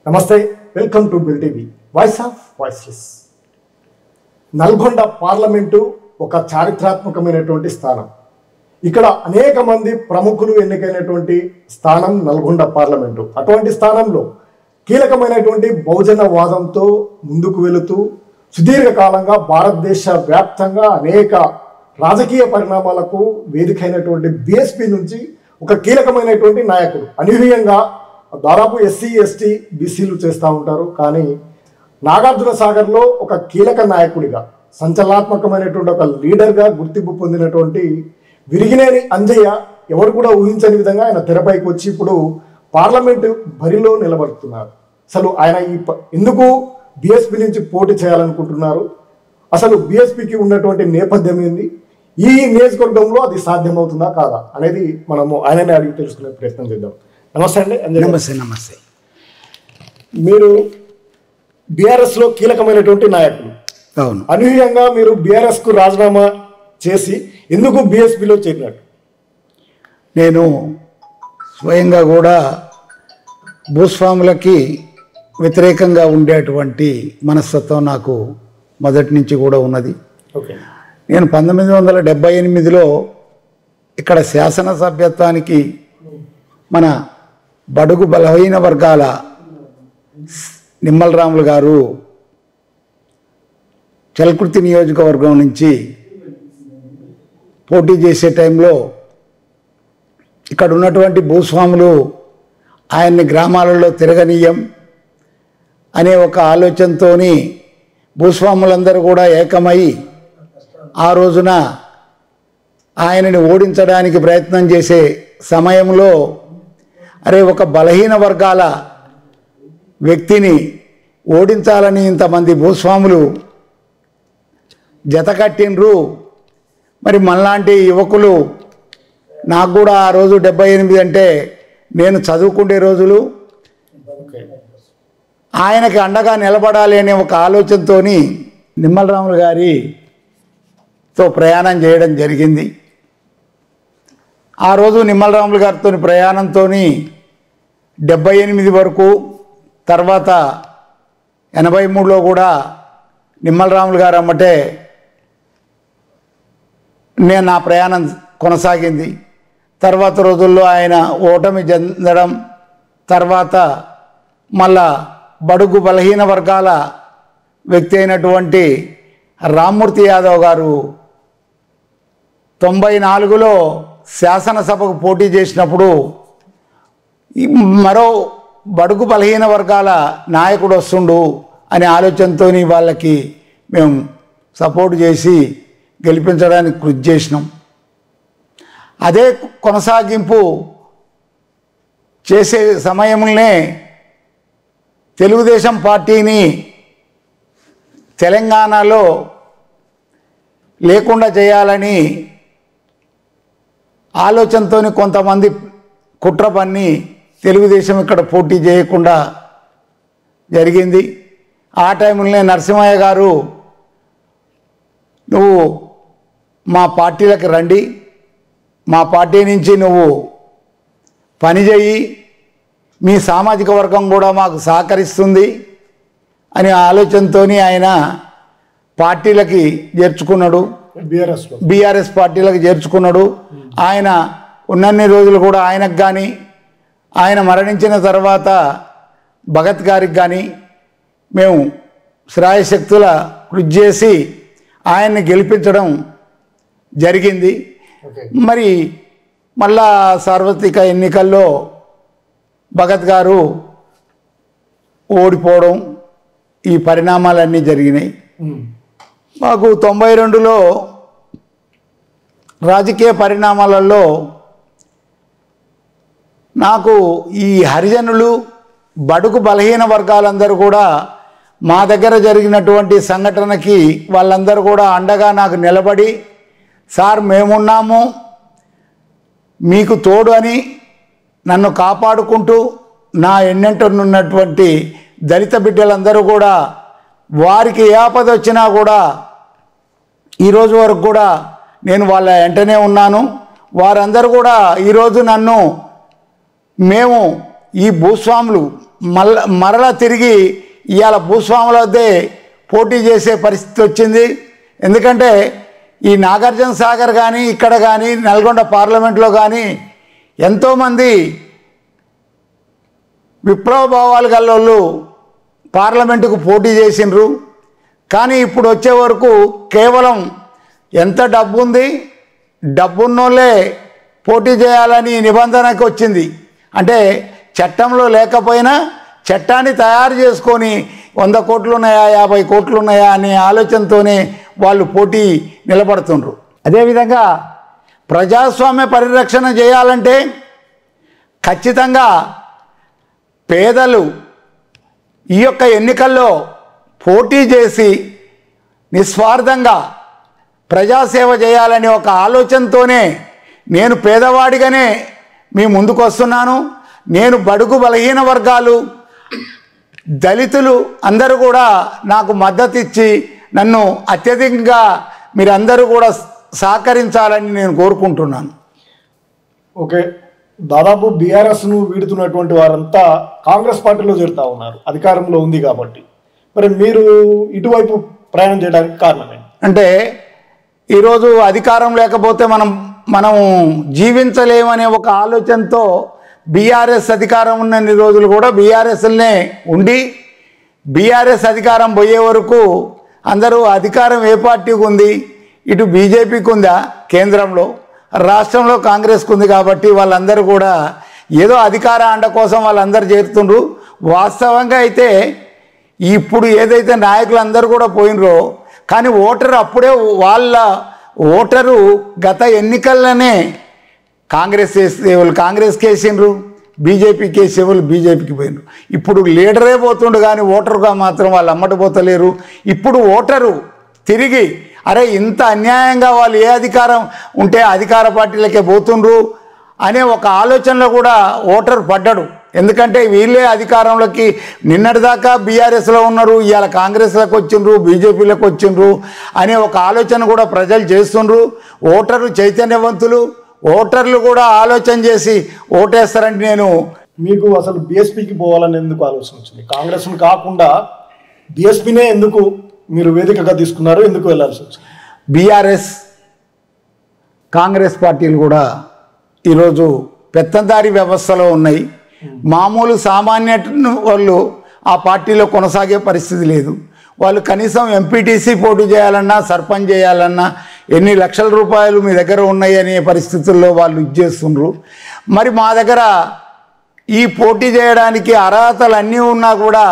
నమస్తే, welcome to bill TV voice of voiceless. Nalgonda parliament ఒక చారిత్రాత్మకమైనటువంటి స్థానం. ఇక్కడ అనేక మంది ప్రముఖులు ఎన్నికైనటువంటి స్థానం నల్గొండ పార్లమెంటు. అటువంటి స్థానంలో కీలకమైనటువంటి బహుజన వాదంతో ముందుకు వెళుతూ సుదీర్ఘకాలంగా భారతదేశ వ్యాప్తంగా అనేక రాజకీయ పరిణామాలకు వేదికైనటువంటి బీఎస్పీ నుంచి ఒక కీలకమైనటువంటి నాయకుడు. అనూహ్యంగా దాదాపు ఎస్సీ ఎస్టీ బీసీలు చేస్తూ ఉంటారు, కానీ నాగార్జున సాగర్లో ఒక కీలక నాయకుడిగా సంచలనాత్మకమైనటువంటి ఒక లీడర్గా గుర్తింపు పొందినటువంటి విరిగినేని అంజయ్య ఎవరు కూడా ఊహించని విధంగా ఆయన తెరపైకి వచ్చి ఇప్పుడు పార్లమెంటు బరిలో నిలబడుతున్నారు. అసలు ఆయన ఎందుకు బీఎస్పీ నుంచి పోటీ చేయాలనుకుంటున్నారు, అసలు బీఎస్పీకి ఉన్నటువంటి నేపథ్యం ఏంది, ఈ నియోజకవర్గంలో అది సాధ్యమవుతుందా కాదా అనేది మనము ఆయననే అడిగి తెలుసుకునే ప్రయత్నం చేద్దాం. నమస్తే అండి. నమస్తే. నమస్తే. మీరు బీఆర్ఎస్లో కీలకమైనటువంటి నాయకులు. అవును. అనూహ్యంగా మీరు బీఆర్ఎస్కు రాజీనామా చేసి ఎందుకు బీఎస్పీలో చేరినట్టు? నేను స్వయంగా కూడా భూస్వాములకి వ్యతిరేకంగా ఉండేటువంటి మనస్తత్వం నాకు మొదటి నుంచి కూడా ఉన్నది. ఓకే. నేను 1978లో ఇక్కడ శాసనసభ్యత్వానికి మన బడుగు బలహీన వర్గాల నిమ్మలరాములు గారు చలకుర్తి నియోజకవర్గం నుంచి పోటీ చేసే టైంలో ఇక్కడ ఉన్నటువంటి భూస్వాములు ఆయన్ని గ్రామాలలో తిరగనీయం అనే ఒక ఆలోచనతో భూస్వాములందరూ కూడా ఏకమై ఆ రోజున ఆయనని ఓడించడానికి ప్రయత్నం చేసే సమయంలో ఒక బలహీన వర్గాల వ్యక్తిని ఓడించాలని ఇంతమంది భూస్వాములు జతకట్టిండ్రు. మరి మనలాంటి యువకులు, నాకు కూడా ఆ రోజు 78 అంటే నేను చదువుకునే రోజులు, ఆయనకి అండగా నిలబడాలి అనే ఒక ఆలోచనతో నిమ్మలరాములు గారితో ప్రయాణం చేయడం జరిగింది. ఆ రోజు నిమ్మలరాములు గారితో ప్రయాణంతో 78 వరకు, తర్వాత 83లో కూడా నిమ్మలరాములు గారు అమ్మటే నేను నా ప్రయాణం కొనసాగింది. తర్వాత రోజుల్లో ఆయన ఓటమి చెందడం, తర్వాత మళ్ళా బడుగు బలహీన వర్గాల వ్యక్తి అయినటువంటి రామ్మూర్తి యాదవ్ గారు 94లో శాసనసభకు పోటీ చేసినప్పుడు మరో బడుగు బలహీన వర్గాల నాయకుడు వస్తుండు అనే ఆలోచనతో వాళ్ళకి మేము సపోర్ట్ చేసి గెలిపించడానికి కృషి చేసినాం. అదే కొనసాగింపు చేసే సమయంలోనే తెలుగుదేశం పార్టీని తెలంగాణలో లేకుండా చేయాలని ఆలోచనతో కొంతమంది కుట్ర పన్ని తెలుగుదేశం ఇక్కడ పోటీ చేయకుండా జరిగింది. ఆ టైంలోనే నరసింహయ్య గారు, నువ్వు మా పార్టీలకు రండి, మా పార్టీ నుంచి నువ్వు పనిచేయి, మీ సామాజిక వర్గం కూడా మాకు సహకరిస్తుంది అనే ఆలోచనతో ఆయన పార్టీలకి చేర్చుకున్నాడు. బీఆర్ఎస్ పార్టీలకు చేర్చుకున్నాడు. ఆయన ఉన్నన్ని రోజులు కూడా ఆయనకు కానీ, ఆయన మరణించిన తర్వాత భగత్ గారికి కానీ మేము శ్రాయశక్తుల కృషి చేసి ఆయన్ని గెలిపించడం జరిగింది. మరి మళ్ళా సార్వత్రిక ఎన్నికల్లో భగత్ గారు ఓడిపోవడం, ఈ పరిణామాలన్నీ జరిగినాయి. మాకు 92లో రాజకీయ పరిణామాలలో నాకు ఈ హరిజనులు, బడుగు బలహీన వర్గాలందరూ కూడా మా దగ్గర జరిగినటువంటి సంఘటనకి వాళ్ళందరూ కూడా అండగా నాకు నిలబడి, సార్ మేమున్నాము మీకు తోడు అని నన్ను కాపాడుకుంటూ, నా ఎన్నెంటనున్నటువంటి దళిత బిడ్డలందరూ కూడా వారికి ఏ ఆపద వచ్చినా కూడా ఈరోజు వరకు కూడా నేను వాళ్ళ వెంటనే ఉన్నాను. వారందరూ కూడా ఈరోజు నన్ను, మేము ఈ భూస్వాములు మరలా తిరిగి ఇవాళ భూస్వాముల వద్దే పోటీ చేసే పరిస్థితి వచ్చింది. ఎందుకంటే ఈ నాగార్జున సాగర్ కానీ ఇక్కడ కానీ నల్గొండ పార్లమెంట్లో కానీ ఎంతోమంది విప్లవ భావాలు గల్లోళ్ళు పార్లమెంటుకు పోటీ చేసిండ్రు. కానీ ఇప్పుడు వచ్చే వరకు కేవలం ఎంత డబ్బు ఉంది, డబ్బున్నోళ్ళే పోటీ చేయాలని నిబంధనకు వచ్చింది. అంటే చట్టంలో లేకపోయినా చట్టాన్ని తయారు చేసుకొని 100 కోట్లు ఉన్నాయా 50 కోట్లు ఉన్నాయా అనే ఆలోచనతోనే వాళ్ళు పోటీ నిలబడుతుండ్రు. అదేవిధంగా ప్రజాస్వామ్య పరిరక్షణ చేయాలంటే ఖచ్చితంగా పేదలు ఈ యొక్క ఎన్నికల్లో పోటీ చేసి నిస్వార్థంగా ప్రజాసేవ చేయాలనే ఒక ఆలోచనతోనే నేను పేదవాడిగానే మీ ముందుకు వస్తున్నాను. నేను బడుగు బలహీన వర్గాలు దళితులు అందరూ కూడా నాకు మద్దతు ఇచ్చి నన్ను అత్యధికంగా మీరందరూ కూడా సహకరించాలని నేను కోరుకుంటున్నాను. ఓకే, దాదాపు బీఆర్ఎస్ను వీడుతున్నటువంటి వారంతా కాంగ్రెస్ పార్టీలో చేరుతా ఉన్నారు, అధికారంలో ఉంది కాబట్టి. మరి మీరు ఇటువైపు ప్రయాణం చేయడానికి కారణం ఏంటి? అంటే ఈరోజు అధికారం లేకపోతే మనం జీవించలేమనే ఒక ఆలోచనతో బీఆర్ఎస్ అధికారం ఉన్నన్ని రోజులు కూడా బీఆర్ఎస్లనే ఉండి బీఆర్ఎస్ అధికారం పోయే వరకు అందరూ అధికారం ఏ పార్టీకి ఉంది, ఇటు బీజేపీకి ఉందా కేంద్రంలో, రాష్ట్రంలో కాంగ్రెస్కి ఉంది కాబట్టి వాళ్ళందరూ కూడా ఏదో అధికార అండ కోసం వాళ్ళందరూ చేరుతుండ్రు. వాస్తవంగా అయితే ఇప్పుడు ఏదైతే నాయకులందరూ కూడా పోయినరో కానీ ఓటరు అప్పుడే వాళ్ళ ఓటరు గత ఎన్నికల్లోనే కాంగ్రెస్ వేసేవాళ్ళు కాంగ్రెస్కి వేసిండ్రు, బీజేపీకి వేసేవాళ్ళు బీజేపీకి పోయినరు. ఇప్పుడు లీడరే పోతుండు కానీ ఓటరుగా మాత్రం వాళ్ళు అమ్మట పోతలేరు. ఇప్పుడు ఓటరు తిరిగి అరే ఇంత అన్యాయంగా వాళ్ళు ఏ అధికారం ఉంటే అధికార పార్టీలకే పోతుండ్రు అనే ఒక ఆలోచనలో కూడా ఓటరు పడ్డాడు. ఎందుకంటే వీళ్ళే అధికారంలోకి నిన్నటిదాకా బీఆర్ఎస్లో ఉన్నారు, ఇవాళ కాంగ్రెస్లోకి వచ్చిండ్రు, బీజేపీలోకి వచ్చిండ్రు అనే ఒక ఆలోచన కూడా ప్రజలు చేస్తుండ్రు. ఓటర్లు చైతన్యవంతులు, ఓటర్లు కూడా ఆలోచన చేసి ఓటేస్తారంటే నేను మీకు అసలు బీఎస్పీకి పోవాలని ఎందుకు ఆలోచన వచ్చింది? కాంగ్రెస్ను కాకుండా బీఎస్పీనే ఎందుకు మీరు వేదికగా తీసుకున్నారు, ఎందుకు వెళ్ళాల్సి వచ్చింది? బీఆర్ఎస్ కాంగ్రెస్ పార్టీలు కూడా ఈరోజు పెత్తందారీ వ్యవస్థలో ఉన్నాయి. మామూలు సామాన్య వాళ్ళు ఆ పార్టీలో కొనసాగే పరిస్థితి లేదు. వాళ్ళు కనీసం ఎంపీటీసీ పోటీ చేయాలన్నా సర్పంచ్ చేయాలన్నా ఎన్ని లక్షల రూపాయలు మీ దగ్గర ఉన్నాయి అనే పరిస్థితుల్లో వాళ్ళు ఇచ్చేస్తుండ్రు. మరి మా దగ్గర ఈ పోటీ చేయడానికి అర్హతలు అన్నీ ఉన్నా కూడా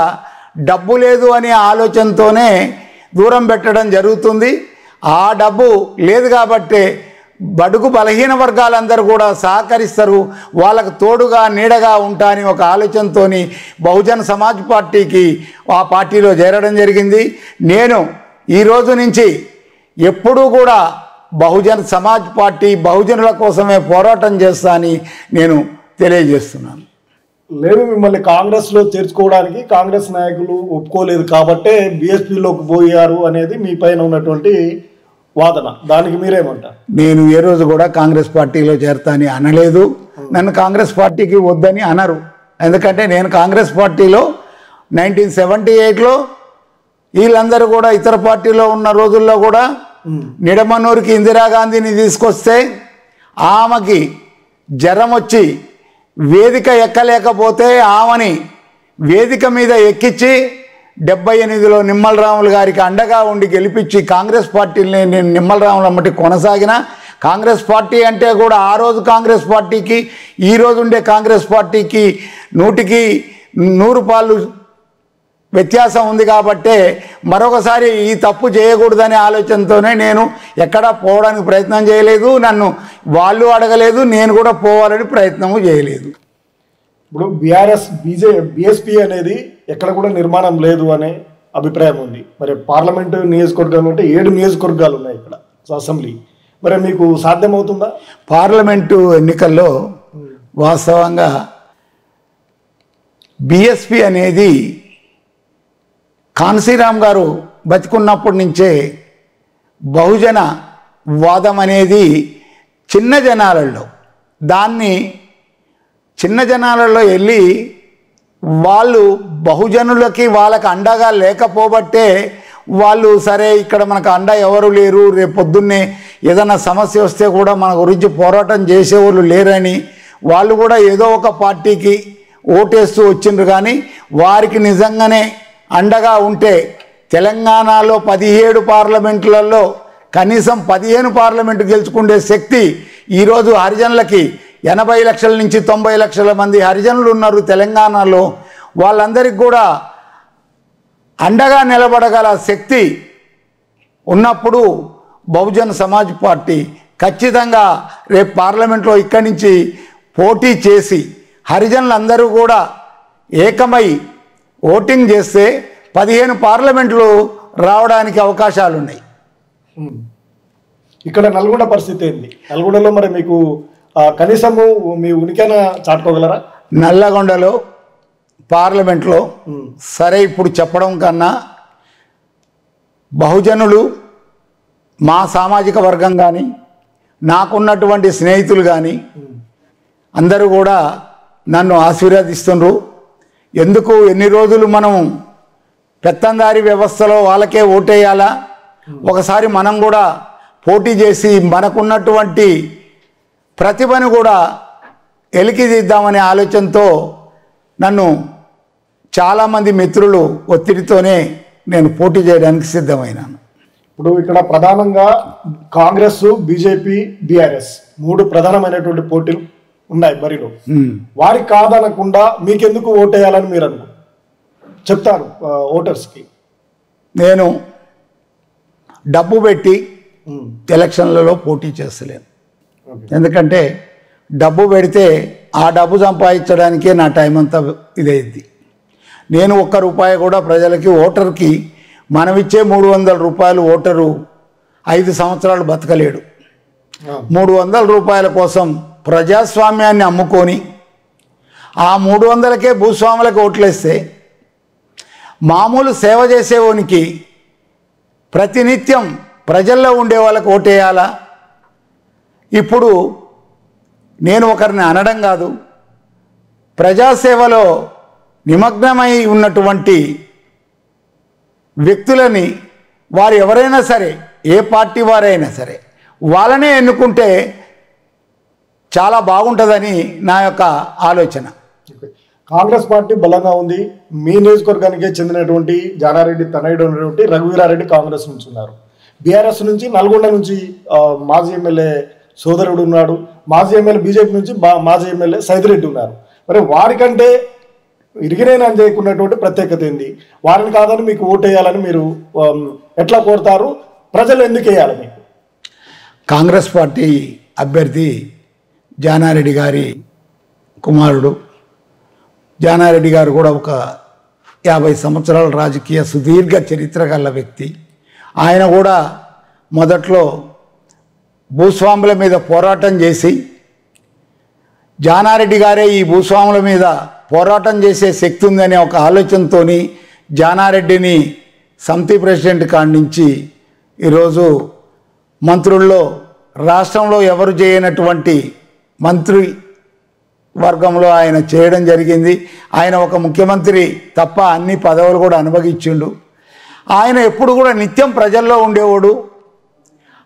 డబ్బు లేదు అనే ఆలోచనతోనే దూరం పెట్టడం జరుగుతుంది. ఆ డబ్బు లేదు కాబట్టి బడుగు బలహీన వర్గాలందరూ కూడా సహకరిస్తారు, వాళ్ళకు తోడుగా నీడగా ఉంటా అని ఒక ఆలోచనతో బహుజన్ సమాజ్ పార్టీకి ఆ పార్టీలో చేరడం జరిగింది. నేను ఈరోజు నుంచి ఎప్పుడూ కూడా బహుజన్ సమాజ్ పార్టీ బహుజనుల కోసమే పోరాటం చేస్తా అని నేను తెలియజేస్తున్నాను. లేదు, మిమ్మల్ని కాంగ్రెస్లో చేర్చుకోవడానికి కాంగ్రెస్ నాయకులు ఒప్పుకోలేదు కాబట్టే బీఎస్పీలోకి పోయారు అనేది మీ పైన ఉన్నటువంటి వాదన. దానికి మీరేమంటారు? నేను ఏ రోజు కూడా కాంగ్రెస్ పార్టీలో చేరతా అని అనలేదు. నన్ను కాంగ్రెస్ పార్టీకి వద్దని అనరు. ఎందుకంటే నేను కాంగ్రెస్ పార్టీలో 1978లో వీళ్ళందరూ కూడా ఇతర పార్టీలో ఉన్న రోజుల్లో కూడా నిడమనూరుకి ఇందిరాగాంధీని తీసుకొస్తే ఆమెకి జ్వరం వచ్చి వేదిక ఎక్కలేకపోతే ఆమెని వేదిక మీద ఎక్కించి 78లో నిమ్మల రాములు గారికి అండగా ఉండి గెలిపించి కాంగ్రెస్ పార్టీని నేను నిమ్మల రాములు అమ్మటి కొనసాగిన. కాంగ్రెస్ పార్టీ అంటే కూడా ఆ రోజు కాంగ్రెస్ పార్టీకి ఈ రోజు ఉండే కాంగ్రెస్ పార్టీకి 100కి 100 పాళ్ళు వ్యత్యాసం ఉంది. కాబట్టే మరొకసారి ఈ తప్పు చేయకూడదనే ఆలోచనతోనే నేను ఎక్కడా పోవడానికి ప్రయత్నం చేయలేదు. నన్ను వాళ్ళు అడగలేదు, నేను కూడా పోవాలని ప్రయత్నము చేయలేదు. ఇప్పుడు బీఎస్పీ అనేది ఎక్కడ కూడా నిర్మాణం లేదు అనే అభిప్రాయం ఉంది. మరి పార్లమెంటు నియోజకవర్గం అంటే 7 నియోజకవర్గాలు ఉన్నాయి ఇక్కడ అసెంబ్లీ. మరి మీకు సాధ్యమవుతుందా? పార్లమెంటు ఎన్నికల్లో వాస్తవంగా బీఎస్పీ అనేది కాన్సీరామ్ గారు బతికున్నప్పటి నుంచే బహుజన వాదం అనేది చిన్న జనాలలో వెళ్ళి వాళ్ళు బహుజనులకి వాళ్ళకి అండగా లేకపోబట్టే వాళ్ళు సరే ఇక్కడ మనకు అండ ఎవరు లేరు, రేపు పొద్దున్నే ఏదైనా సమస్య వస్తే కూడా మన గురించి పోరాటం చేసేవాళ్ళు లేరని వాళ్ళు కూడా ఏదో ఒక పార్టీకి ఓటేస్తూ వచ్చిండ్రు. కానీ వారికి నిజంగానే అండగా ఉంటే తెలంగాణలో 17 పార్లమెంట్లలో కనీసం 15 పార్లమెంటు గెలుచుకునే శక్తి ఈరోజు హరిజనులకి 80 లక్షల నుంచి 90 లక్షల మంది హరిజనులు ఉన్నారు తెలంగాణలో. వాళ్ళందరికీ కూడా అండగా నిలబడగల శక్తి ఉన్నప్పుడు బహుజన్ సమాజ్ పార్టీ ఖచ్చితంగా రేపు పార్లమెంట్లో ఇక్కడి నుంచి పోటీ చేసి హరిజనులందరూ కూడా ఏకమై ఓటింగ్ చేస్తే 15 పార్లమెంట్లు రావడానికి అవకాశాలు ఉన్నాయి. ఇక్కడ నల్గొండ పరిస్థితి ఏంది? నల్గొండలో మరి మీకు కనీసము మీ ఉనికైనా చాటుకోగలరా? నల్లగొండలో పార్లమెంట్లో సరే ఇప్పుడు చెప్పడం కన్నా బహుజనులు మా సామాజిక వర్గం కానీ నాకున్నటువంటి స్నేహితులు కానీ అందరూ కూడా నన్ను ఆశీర్వదిస్తున్నారు. ఎందుకు ఎన్ని రోజులు మనం పెత్తందారి వ్యవస్థలో వాళ్ళకే ఓటేయాలా, ఒకసారి మనం కూడా పోటీ చేసి మనకున్నటువంటి ప్రతిభను కూడా ఎలికిదిద్దామనే ఆలోచనతో నన్ను చాలామంది మిత్రులు ఒత్తిడితోనే నేను పోటీ చేయడానికి సిద్ధమైనాను. ఇప్పుడు ఇక్కడ ప్రధానంగా కాంగ్రెస్, బీజేపీ, బీఆర్ఎస్ 3 ప్రధానమైనటువంటి పోటీలు ఉన్నాయి బరిలో. వారికి కాదనకుండా మీకెందుకు ఓటేయాలని మీరు చెప్తారు ఓటర్స్కి? నేను డబ్బు పెట్టి ఎలక్షన్లలో పోటీ చేస్తలేను. ఎందుకంటే డబ్బు పెడితే ఆ డబ్బు సంపాదించడానికే నా టైం అంతా ఇదైంది. నేను ₹1 కూడా ప్రజలకి ఓటర్కి మనమిచ్చే 300 రూపాయలు ఓటరు 5 సంవత్సరాలు బతకలేడు. 300 రూపాయల కోసం ప్రజాస్వామ్యాన్ని అమ్ముకొని ఆ 300కే భూస్వాములకు ఓట్లేస్తే మామూలు సేవ చేసేవానికి ప్రతినిత్యం ప్రజల్లో ఉండే వాళ్ళకు ఓటేయాలా? ఇప్పుడు నేను ఒకరిని అనడం కాదు, ప్రజాసేవలో నిమగ్నమై ఉన్నటువంటి వ్యక్తులని వారు ఎవరైనా సరే, ఏ పార్టీ వారైనా సరే వాళ్ళనే ఎన్నుకుంటే చాలా బాగుంటుందని నా యొక్క ఆలోచన. కాంగ్రెస్ పార్టీ బలంగా ఉంది. మీ నియోజకవర్గానికి చెందినటువంటి జానారెడ్డి తనయుడు ఉన్నటువంటి రఘువీరారెడ్డి కాంగ్రెస్ నుంచి ఉన్నారు. బీఆర్ఎస్ నుంచి నల్గొండ నుంచి మాజీ ఎమ్మెల్యే సోదరుడు ఉన్నాడు. మాజీ ఎమ్మెల్యే బీజేపీ నుంచి మాజీ ఎమ్మెల్యే సైదిరెడ్డి ఉన్నారు. మరి వారికంటే ఇరిగినైనా చేయకున్నటువంటి ప్రత్యేకత ఏంది? వారిని కాదని మీకు ఓటేయాలని మీరు ఎట్లా కోరుతారు? ప్రజలు ఎందుకు వేయాలి మీకు? కాంగ్రెస్ పార్టీ అభ్యర్థి జానారెడ్డి గారి కుమారుడు. జానారెడ్డి గారు కూడా ఒక 50 సంవత్సరాల రాజకీయ సుదీర్ఘ చరిత్ర గల వ్యక్తి. ఆయన కూడా మొదట్లో భూస్వాముల మీద పోరాటం చేసి జానారెడ్డి గారే ఈ భూస్వాముల మీద పోరాటం చేసే శక్తి ఉందనే ఒక ఆలోచనతో జానారెడ్డిని సమితి ప్రెసిడెంట్ కాడి నుంచి ఈరోజు మంత్రుల్లో రాష్ట్రంలో ఎవరు చేయనటువంటి మంత్రి వర్గంలో ఆయన చేయడం జరిగింది. ఆయన ఒక ముఖ్యమంత్రి తప్ప అన్ని పదవులు కూడా అనుభవించిండు. ఆయన ఎప్పుడు కూడా నిత్యం ప్రజల్లో ఉండేవాడు.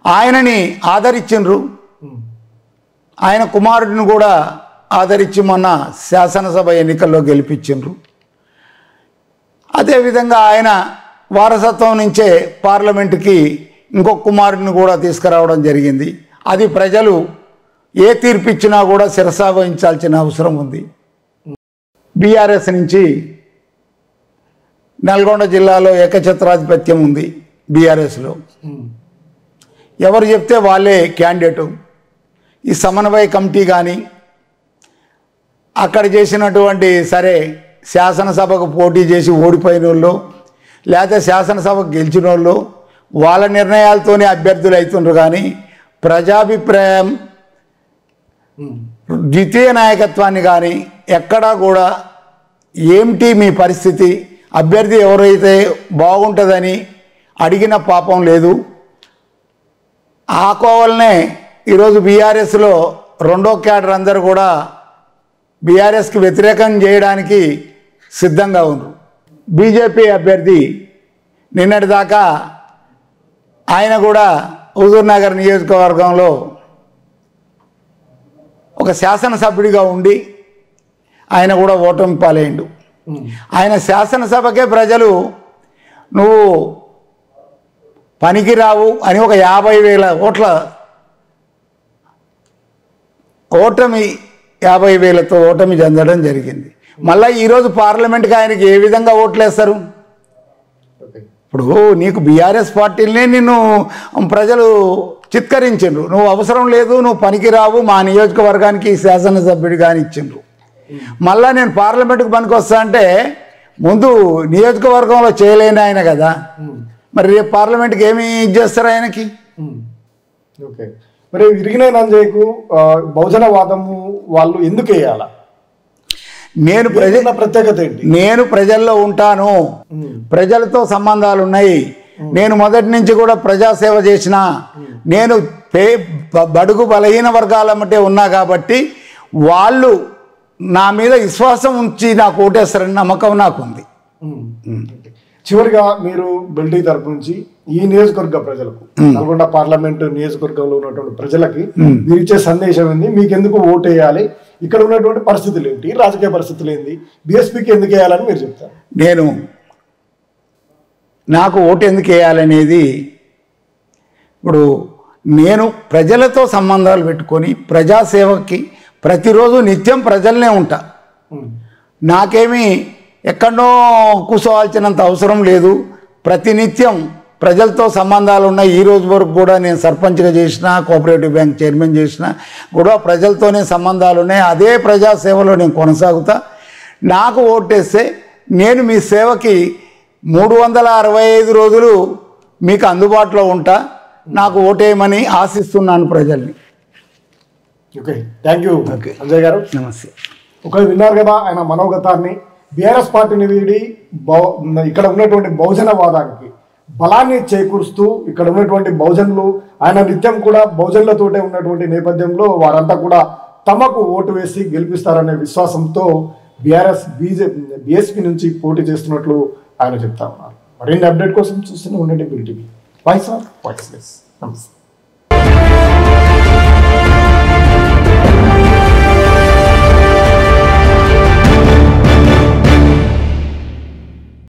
ఆయనని ఆదరించిండ్రు. ఆయన కుమారుడిని కూడా ఆదరించి మొన్న శాసనసభ ఎన్నికల్లో గెలిపించిండ్రు. అదేవిధంగా ఆయన వారసత్వం నుంచే పార్లమెంటుకి ఇంకొక కుమారుడిని కూడా తీసుకురావడం జరిగింది. అది ప్రజలు ఏ తీర్పు ఇచ్చినా కూడా శిరసావహించాల్సిన అవసరం ఉంది. బీఆర్ఎస్ నుంచి నల్గొండ జిల్లాలో ఏకఛత్రాధిపత్యం ఉంది. బీఆర్ఎస్లో ఎవరు చెప్తే వాళ్ళే క్యాండిడేటు. ఈ సమన్వయ కమిటీ కానీ అక్కడ చేసినటువంటి సరే శాసనసభకు పోటీ చేసి ఓడిపోయిన వాళ్ళు లేకపోతే శాసనసభకు గెలిచిన వాళ్ళు వాళ్ళ నిర్ణయాలతోనే అభ్యర్థులు అవుతుండ్రు. కానీ ప్రజాభిప్రాయం ద్వితీయ నాయకత్వాన్ని కానీ ఎక్కడా కూడా ఏమిటి మీ పరిస్థితి, అభ్యర్థి ఎవరైతే బాగుంటుందని అడిగిన పాపం లేదు. ఆ కోవలనే ఈరోజు బీఆర్ఎస్లో రెండో క్యాడర్ అందరూ కూడా బీఆర్ఎస్కి వ్యతిరేకం చేయడానికి సిద్ధంగా ఉన్నారు. బీజేపీ అభ్యర్థి నిన్నటిదాకా ఆయన కూడా హుజూర్నగర్ నియోజకవర్గంలో ఒక శాసనసభ్యుడిగా ఉండి ఆయన కూడా ఓటమి పాలైండు. ఆయన శాసనసభకే ప్రజలు నువ్వు పనికిరావు అని ఒక 50,000 ఓట్ల ఓటమి 50,000తో ఓటమి చెందడం జరిగింది. మళ్ళీ ఈరోజు పార్లమెంట్కి ఆయనకి ఏ విధంగా ఓట్లు వేస్తారు? ఇప్పుడు నీకు బీఆర్ఎస్ పార్టీలనే నిన్ను ప్రజలు చిత్కరించిండ్రు, నువ్వు అవసరం లేదు, నువ్వు పనికిరావు, మా నియోజకవర్గానికి శాసనసభ్యుడు కానీ ఇచ్చిండ్రు. మళ్ళీ నేను పార్లమెంట్కి పనికి వస్తా అంటే ముందు నియోజకవర్గంలో చేయలేని ఆయన కదా, మరి రేపు పార్లమెంట్కి ఏమి చేస్తారు ఆయనకి? ఓకే, మరి ఇరిగిన నంజయ్యకు బహుజనవాదము వాళ్ళు ఎందుకు వేయాలా? నేను ప్రత్యేకత ఏంటి? నేను ప్రజల్లో ఉంటాను, ప్రజలతో సంబంధాలు ఉన్నాయి, నేను మొదటి నుంచి కూడా ప్రజాసేవ చేసిన, నేను బడుగు బలహీన వర్గాల మధ్య ఉన్నా కాబట్టి వాళ్ళు నా మీద విశ్వాసం ఉంచి నాకు ఓటేస్తారని నమ్మకం నాకుంది. చివరిగా మీరు బెల్టీ తరపు నుంచి ఈ నియోజకవర్గ ప్రజలకు, నల్గొండ పార్లమెంటు నియోజకవర్గంలో ఉన్నటువంటి ప్రజలకి మీరు ఇచ్చే సందేశం ఏంది? మీకెందుకు ఓటు వేయాలి? ఇక్కడ ఉన్నటువంటి పరిస్థితులు ఏంటి? రాజకీయ పరిస్థితులు ఏంది? బీఎస్పీకి ఎందుకు వేయాలని మీరు చెప్తారు? నాకు ఓటు ఎందుకు వేయాలనేది, ఇప్పుడు నేను ప్రజలతో సంబంధాలు పెట్టుకొని ప్రజాసేవకి ప్రతిరోజు నిత్యం ప్రజలనే ఉంటా. నాకేమీ ఎక్కడో కూర్చోవాల్సినంత అవసరం లేదు. ప్రతినిత్యం ప్రజలతో సంబంధాలు ఉన్నాయి. ఈ రోజు వరకు కూడా నేను సర్పంచ్గా చేసిన, కోఆపరేటివ్ బ్యాంక్ చైర్మన్ చేసిన కూడా ప్రజలతోనే సంబంధాలు ఉన్నాయి. అదే ప్రజాసేవలో నేను కొనసాగుతా. నాకు ఓటేస్తే నేను మీ సేవకి 365 రోజులు మీకు అందుబాటులో ఉంటా. నాకు ఓటేయమని ఆశిస్తున్నాను ప్రజల్ని. ఓకే, థ్యాంక్ యూ సంజయ్ గారు. నమస్తే. విన్నారు కదా ఆయన మనోగతాన్ని. బీఆర్ఎస్ పార్టీని వీడి ఇక్కడ ఉన్నటువంటి బహుజనవాదానికి బలాన్ని చేకూరుస్తూ ఇక్కడ ఉన్నటువంటి బహుజనులు, ఆయన నిత్యం కూడా బహుజనులతోటే ఉన్నటువంటి నేపథ్యంలో వారంతా కూడా తమకు ఓటు వేసి గెలిపిస్తారనే విశ్వాసంతో బీఎస్పీ నుంచి పోటీ చేస్తున్నట్లు ఆయన చెప్తా ఉన్నారు. మరిన్ని అప్డేట్ కోసం చూస్తూనే ఉండండి bill TV, voice of voiceless. నమస్తే.